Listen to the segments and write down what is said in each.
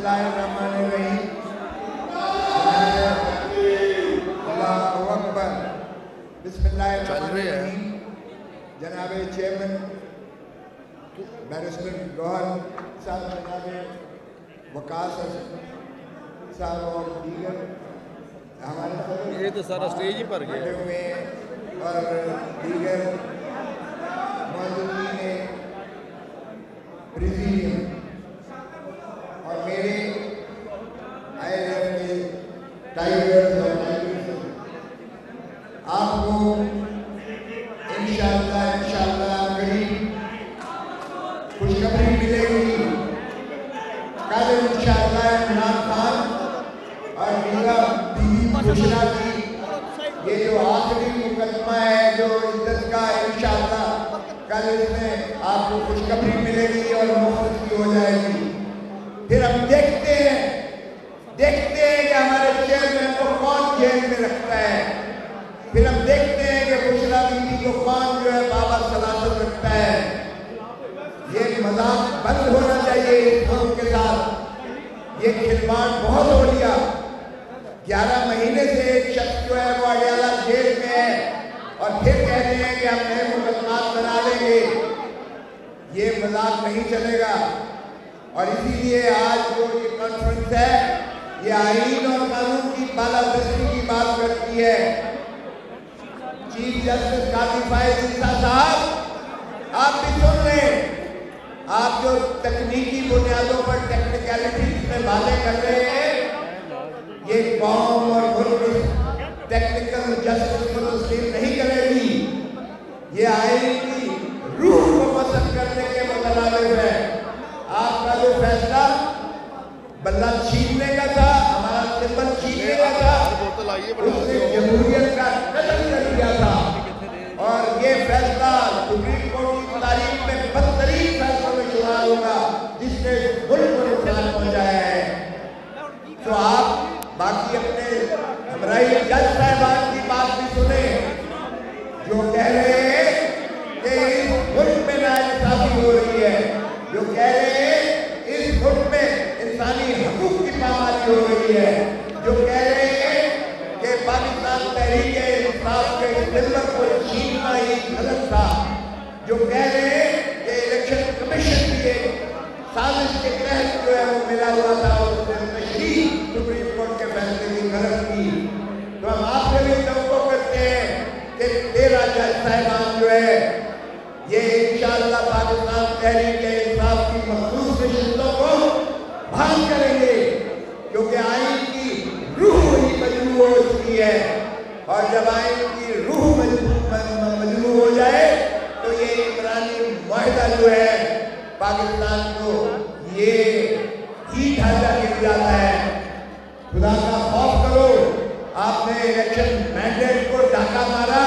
बिस्मिल्लाहिर्रहमानिर्रहीम। अल्लाहु अकबर। बिस्मिल्लाहिर्रहमानिर्रहीम। जनाब चेयरमैन बैरिस्टर गौहर साहब, जनाब वकास साहब और दीगर हमारे ये तो सारा स्टेज ही भर गया हुए और दीगर मौजूदीन प्रेसिडियम और मेरे आए हुए टाइगर्स और टाइगर्स आपको इंशाअल्लाह करीब खुशखबरी मिलेगी। कल इंशाअल्लाह इमरान खान और बीवी बुशरा की ये जो आखिरी मुकदमा है जो इज्जत का, इंशाअल्लाह कल इसमें आपको खुशखबरी मिलेगी और मुफ्त हो जाएगी। फिर हम देखते हैं कि हमारे चेयरमैन को कौन जेल में रखता है। फिर हम देखते हैं कि बुशरा बीवी को कौन जो है बाबा सलामत रखता है। ये मजाक बंद होना चाहिए इस मुल्क के साथ। ये खिलवाड़ बहुत हो लिया। 11 महीने से एक शख्स जो है वो अडयाला जेल में है और फिर कहते हैं कि हम नए मुकदमात बना लेंगे। ये मजाक नहीं चलेगा। और इसीलिए आज जो ये कॉन्फ्रेंस है ये आईन और कानून की बालादस्ती की बात करती है। चीफ जस्टिस काजी फाइज ईसा साहब, आप भी सुन लें। आप जो तकनीकी बुनियादों पर टेक्निकलिटीज में बातें कर रहे हैं, ये कौम और मुल्क टेक्निकल जस्टिस को तस्लीम नहीं करेगी। ये आईन की रूह को पसंद करने के मुताबिक है। आपका जो फैसला बल्ला छीनने का था, हमारा सिंबल छीनने का था, उसने जमहूरियत का कत्ल कर दिया था। और ये फैसला सुप्रीम कोर्ट की तारीख में बदतरीन फैसलों में शुमार होगा जिसने मुल्क को नुकसान पहुंचाया है। तो आप बाकी अपने हमारे जज साहिबान की बात भी सुने जो कह रहे हैं कि इस मुल्क में नाइंसाफी हो रही है, जो कह रहे हैं इस मुल्क में इंसानी हकूक की पामाली हो रही है, जो कह रहे हैं कि पाकिस्तान तहरीक-ए-इंसाफ के सिंबल को छीनना ही गलत था, जो कह रहे हैं कि इलेक्शन कमीशन की एक साजिश के तहत जो है वो मिला हुआ था और उसने सुप्रीम कोर्ट के फैसले की गलत की। तो हम आपसे भी तवक्को करते हैं कि 13 जज साहिबान जो है ये इंशाअल्लाह पाकिस्तान तहरीक-ए-इंसाफ की मखसूस नशिस्तों को बहाल करेंगे, क्योंकि आईन की रूह ही मजबूत हो चुकी है। और जब आईन की रूह मजबूत हो जाए तो ये इमरानी मुआहिदा जो है पाकिस्तान को ये ही ढांचा गिर जाता है। खुदा का खौफ करो। आपने इलेक्शन मैंडेट को डाका मारा।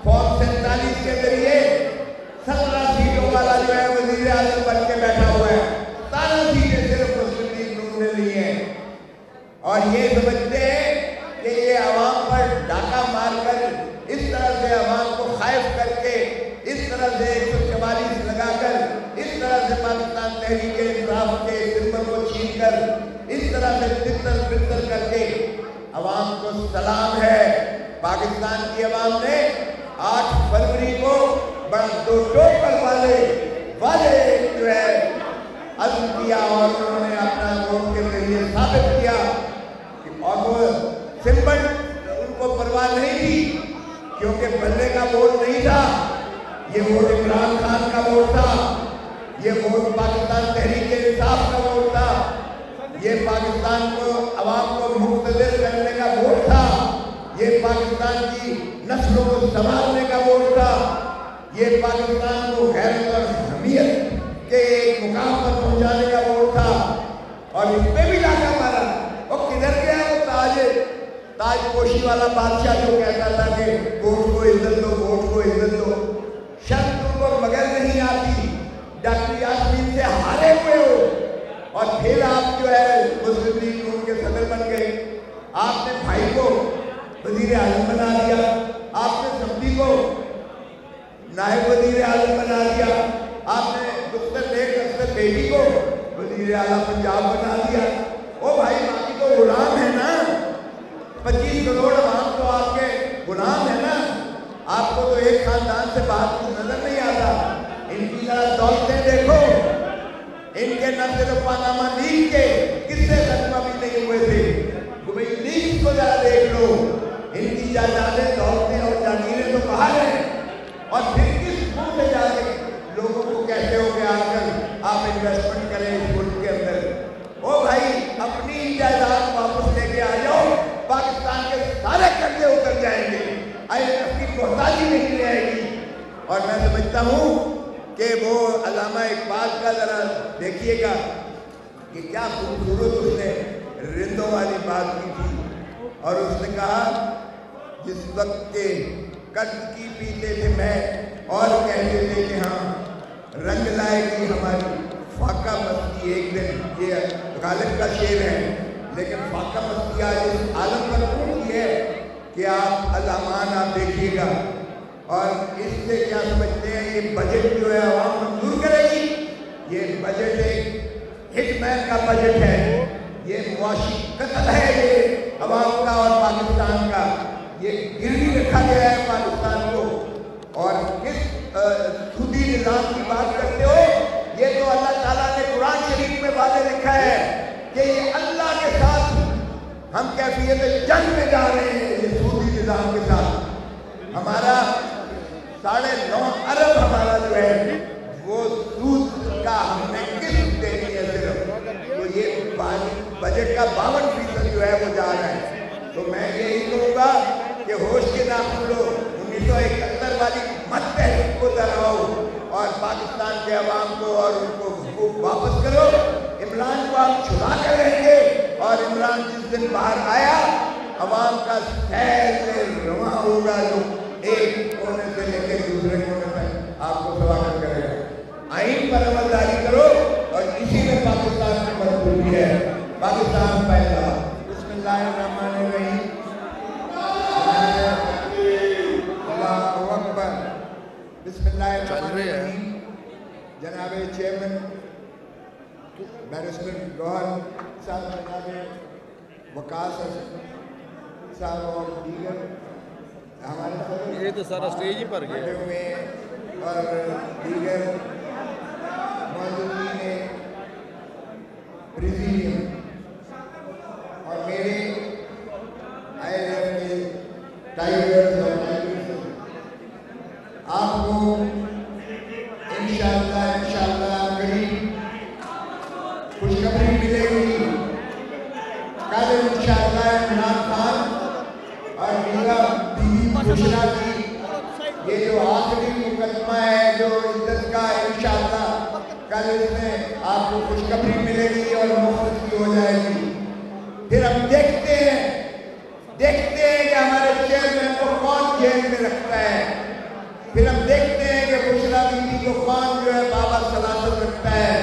फॉर्म 47 के जरिए 17 सीटों वाला जो है वजीर आजम बन के बैठा हुआ है। 17 सीटें सिर्फ मुस्लिम लीग नून ने ली हैं और ये समझते हैं कि ये आवाम पर डाका मारकर इस तरह से आवाम को खाइफ करके इस तरह से 144 लगाकर इस तरह से पाकिस्तान तहरीक-ए-इंसाफ के सिंबल को छीनकर इस तरह से तितर बितर करके आवाम को सलाम है। पाकिस्तान की आवाम ने 8 फरवरी को दो टोकर वाले जो है अज़्म किया और उन्होंने अपना वोट के जरिए साबित किया और वो सिंबल उनको परवाह नहीं थी, क्योंकि बल्ले का वोट नहीं था। ये वोट इमरान खान का वोट था, ये वोट पाकिस्तान तहरीक-ए-इंसाफ का वोट था, ये पाकिस्तान को अवाम को मुख्तदिर करने का वोट था, ये पाकिस्तान की नस्लों को संभालने का वोट था, ये पाकिस्तान को गैरत और हमीयत के एक मुकाम पर पहुंचाने का वोट था। और इसमें भी डाका मारा। और किधर गया वो ताजपोशी वाला बादशाह जो कहता था कि वोट को इज्जत दो, वोट को इज्जत दो। शर्त तुमको मगर नहीं आती, डॉक्टर यास्मीन से हारे हुए हो और फिर आप जो है मुस्लिम लीग नून के सदर बन गए। आपने भाई को वजीर आजम बना दिया, आपने सब्जी को नायब वजीर आजम बना दिया, आपने बेटी को वजीर आला पंजाब बना दिया। से बाहर कुछ नजर नहीं आता। इनकी जरा दौलतें देखो, इनके न सिर्फ पानामा लीग के किससे खत्म भी नहीं हुए थे, दुबई लीग को जरा देख लो। इनकी जायदादें, दौलतें और जागीरें तो बाहर हैं, और फिर किस मुंह से जाके लोगों को कहते हो कि आकर आप इन्वेस्टमेंट करें इस मुल्क के अंदर। ओ भाई, अपनी जायदाद वापस लेके आ जाओ, पाकिस्तान के सारे कर्जे उतर जाएंगे, IMF की मोहताजी नहीं रहेगी। और मैं समझता हूँ कि वो अल्लामा इकबाल का जरा देखिएगा कि क्या खूबसूरत उसने रिंदों वाली बात की थी, और उसने कहा जिस वक्त के कर्ज की पीते थे मैं, और कहते थे कि हाँ रंग लाएगी हमारी फाका मस्ती एक दिन। ये गालिब का शेर है, लेकिन फाका मस्ती आज इस आलम पर पहुंची है कि आप अल्लामान आप देखिएगा। और इससे क्या समझते हैं, ये बजट जो है आवाम मंजूर करेगी। ये बजट एक हिटमैन का बजट है, ये मुआशी कत्ल है ये अवाम का और पाकिस्तान का। ये गिरवी रखा गया है पाकिस्तान को। और किस सूदी निज़ाम की बात करते हो, ये तो अल्लाह ताला ने कुरान शरीफ में वादे लिखा है कि ये अल्लाह के साथ हम कैफियत जंग में जा रहे हैं। ये सूदी निज़ाम के साथ हमारा 9.5 अरब हमारा जो है वो सूद का हमने किस्त देनी है सिर्फ, तो ये बजट का 52% जो है वो जा रहा है। तो मैं यही कहूँगा कि होश के नाखून लो, 1971 वाली मत तहरीक को दोहराओ और पाकिस्तान के अवाम को और उनको हुकूक वापस करो। इमरान को आप छुड़ा कर रहेंगे, और इमरान जिस दिन बाहर आया अवाम का सैर रवा होगा, जो एक कोने से लेकर दूसरे कोने तक आपको स्वागत करेगा। आइन पर अमलदारी करो, और इसी में पाकिस्तान की मजबूती है। पाकिस्तान पहला। बिस्मिल्लाहिर्रहमानिर्रहीम। अल्लाहु अकबर। बिस्मिल्लाहिर्रहमानिर्रहीम। जनाब चेयरमैन बैरिस्टर गौहर साहब, जनाब वकास साहब और दीगर हमारे ये तो सारा स्टेज ही भर गया हुए और दीगर मौजूदीन प्रेसिडियम और मेरे ILF के टाइगर्स और टाइगर्स, आपको इंशाअल्लाह करीब खुशखबरी मिलेगी। कल इंशाअल्लाह इमरान खान और मीरा बीबी खुशरा की ये जो आखिरी मुकदमा है जो इज्जत का, इंशाअल्लाह कल इसमें आपको खुशखबरी मिलेगी और मुफ्त की हो जाएगी। फिर हम देखते हैं कि हमारे चेयरमैन को कौन जेल में रखता है। फिर हम देखते हैं कि खुशरा बीबी को कौन जो है बाबा सलासत रखता है।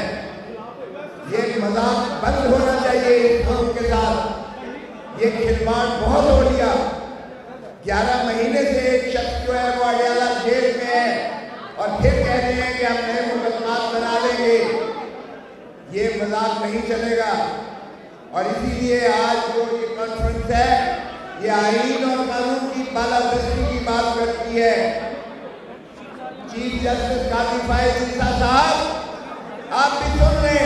ये मजाक बंद होना चाहिए इस मुल्क के साथ। ये खिलवाड़ बहुत हो लिया। 11 महीने से एक शख्स जो है वो अडयाला जेल में है, और फिर कहते हैं कि हम नए मुकदमात बना लेंगे। ये मजाक नहीं चलेगा। और इसीलिए आज जो ये कॉन्फ्रेंस है, ये आईन और कानून की बालादस्ती की बात करती है। चीफ जस्टिस काजी फायज ईसा साहब, आप भी सुन लें।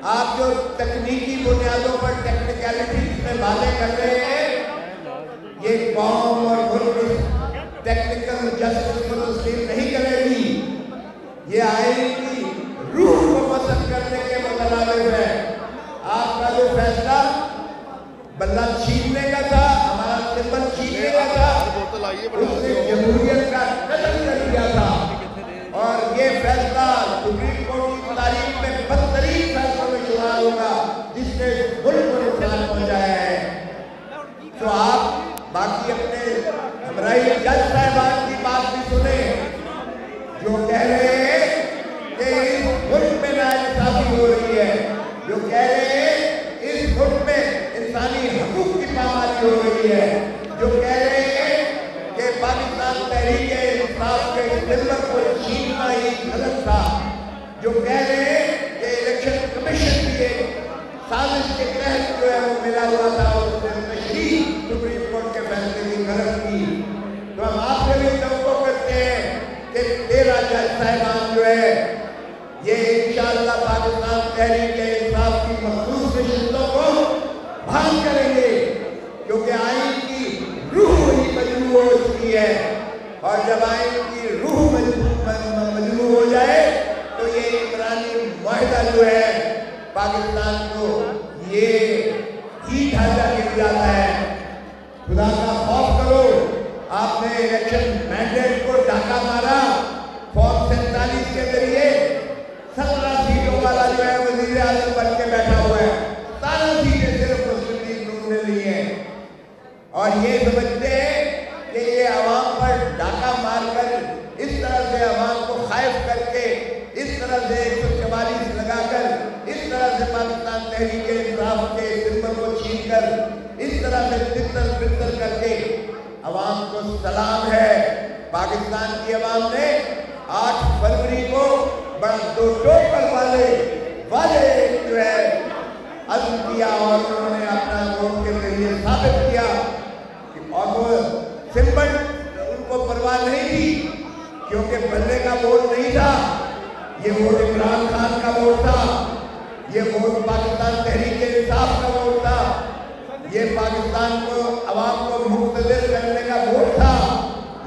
आप जो तकनीकी बुनियादों पर टेक्निकलिटीज में बातें कर रहे हैं, ये कौम और मुल्क टेक्निकल जस्टिस को तस्लीम नहीं करेगी। ये आईन की रूह को पसंद करने के मुताबिक है। आपका जो फैसला बल्ला छीनने का था, हमारा सिंबल छीनने का था, उसने जमहूरियत का कत्ल कर दिया था। और ये फैसला सुप्रीम कोर्ट की तारीख में बदतरीन फैसलों में शुमार होगा जिसने मुल्क को नुकसान पहुंचाया है। तो आप बाकी अपने हमराई जज साहिबान की बात भी सुने, जो कह रहे हैं कि इस मुल्क में नाइंसाफी हो रही है, जो कह रहे हैं इस मुल्क में इंसानी हकूक की पामाली हो रही है, जो कह रहे हैं कि पाकिस्तान तहरीक-ए-इंसाफ के मिल्लत को छीनना ही गलत था, जो कह रहे हैं कि इलेक्शन कमीशन की एक साजिश के तहत जो है वो मिला हुआ था और उसने तशरीह सुप्रीम कोर्ट के फैसले की गलत की। तो हम आपसे भी तवक्को करते हैं جج صاحبان جو ہے یہ انشاءاللہ پاکستان تحریک انصاف کی مخصوص نشستوں کو بحال کریں گے، کیونکہ آئین کی روح ہی مجروح ہو چکی ہے، اور جب آئین کی روح مجروح ہو جائے تو یہ عمرانی معاہدہ جو ہے پاکستان کو یہ ہی ڈھانچہ گر جاتا ہے۔ خدا کا خوف کرو، آپ نے الیکشن مینڈیٹ کو ڈاکہ مارا، فارم 47 کے ذریعے 17 سیٹوں والا جو ہے وزیر اعظم بن کے بیٹھا ہوا ہے، 17 سیٹیں صرف مسلم لیگ نون نے لی ہیں، اور یہ سمجھتے ہیں کہ یہ عوام پر ڈاکہ مار کر اس طرح سے عوام کو خائف کر کے اس طرح سے 144 لگا کر اس طرح سے پاکستان تحریک انصاف کے سمبل کو چھین کر اس طرح سے تتر بتر کر کے عوام کو سلام ہے۔ پاکستان کی عوام نے 8 فروری کو بڑا دو ٹوکر والے جو ہے عزم کیا، اور انہوں نے اپنا ووٹ کے ذریعے ثابت کیا، اور وہ سمبل ان کو پرواہ نہیں تھی، کیونکہ بندے کا ووٹ نہیں تھا، یہ ووٹ عمران خان کا ووٹ تھا، یہ ووٹ پاکستان تحریک انصاف کا ووٹ تھا، یہ پاکستان کو عوام کو مقتدر کرنے کا ووٹ تھا،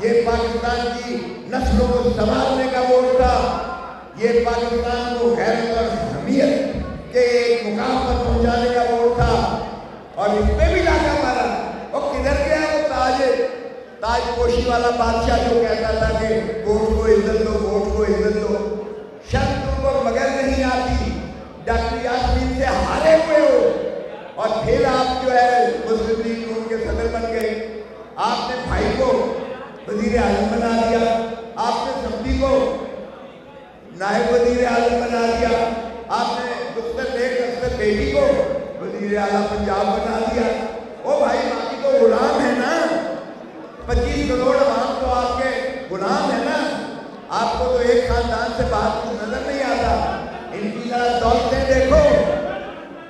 یہ پاکستان کی نسلوں کو سنبھالنے کا ووٹ تھا، یہ پاکستان کو غیرت اور حمیت کے ایک مقام پر پہنچانے کا ووٹ تھا، اور اس پہ بھی ڈاکہ مارا۔ وہ کدھر گیا وہ تاج پوشی والا بادشاہ جو کہتا تھا کہ ووٹ کو عزت دو، ووٹ کو عزت دو، شرط تم کو مگر نہیں آتی، ڈاکٹر یاسمین سے ہارے ہوئے ہو، اور پھر آپ جو ہے مسلم لیگ نون کے صدر بن گئے، آپ نے بھائی کو وزیر اعظم بنا دیا، آپ نے سمجھی کو نائب وزیر اعظم بنا دیا، آپ نے دکتر نیک اختر بیٹی کو وزیر اعلیٰ پنجاب بنا دیا۔ او بھائی باقی تو غلام ہے نا، 25 کروڑ عوام تو آپ کے غلام ہے نا، آپ کو تو ایک خاندان سے باہر کچھ نظر نہیں آتا۔ ان کی ذرا دولتیں دیکھو،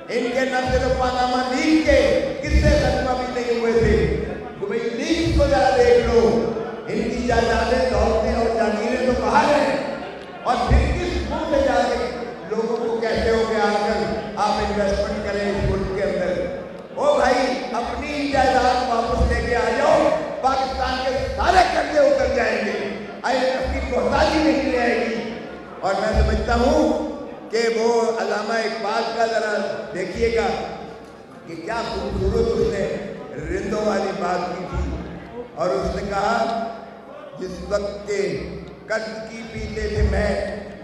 ان کے نہ صرف پاناما لیگ کے کس سے ختمہ بھی نہیں ہوئے تھے، دبئی لیگ کو ذرا دیکھ لو، ان کی جائیدادیں دولتیں اور جاگیریں تو باہر ہیں، اور پھر کس منہ سے جا کے لوگوں کو کہتے ہو کہ آ کر آپ انویسٹمنٹ کریں اس ملک کے اندر۔ او بھائی اپنی جائیداد واپس لے کے آ جاؤ، پاکستان کے سارے قرضے اتر جائیں گے، IMF کی محتاجی نہیں رہے گی۔ اور میں سمجھتا ہوں کہ وہ علامہ اقبال کا ذرا دیکھیے گا کہ کیا خوبصورت اس نے رندوں والی بات کی تھی، اور اس نے کہا جس وقت کے قرض کی پیتے تھے میں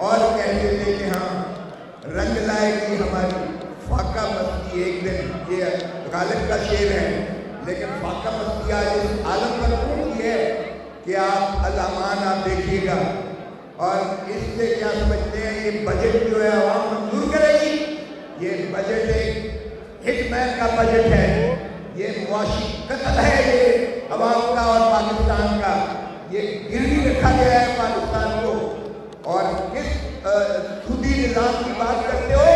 اور کہتے تھے کہ ہاں رنگ لائے گی ہماری فاقہ مستی ایک دن، یہ غالب کا شعر ہے، لیکن فاقہ مستی آج اس عالم پر پہنچی ہے کہ آپ الامان آپ دیکھیے گا، اور اس سے کیا سمجھتے ہیں یہ بجٹ جو ہے عوام منظور کرے گی، یہ بجٹ ایک ہٹ مین کا بجٹ ہے، یہ معاشی قتل ہے یہ عوام کا اور پاکستان کا، یہ گروی رکھا گیا ہے پاکستان کو۔ اور کس سودی نظام کی بات کرتے ہو،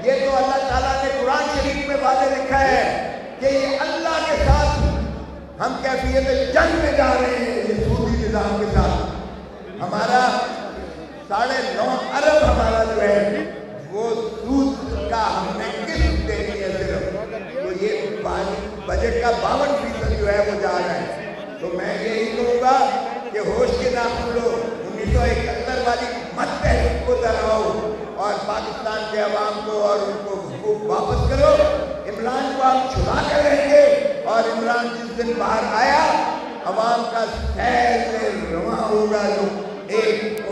یہ تو اللہ تعالیٰ نے قرآن شریف میں واضح لکھا ہے کہ یہ اللہ کے ساتھ ہم کیفیت جنگ میں جا رہے ہیں، یہ سودی نظام کے ساتھ ہمارا 9.5 ارب ہمارا جو ہے وہ سود کا ہم نے قسط دینی ہے صرف، تو یہ بجٹ کا 52% جو ہے وہ جا رہا ہے۔ تو میں یہی کہوں گا کہ ہوش کے ناخن لو، 1971 والی مت تحریک کو دہراؤ، اور پاکستان کے عوام کو اور ان کو حقوق واپس کرو۔ عمران کو ہم چھڑا کر رہیں گے، اور عمران جس دن باہر آیا عوام کا سیل میں رواں ہوگا جو ایک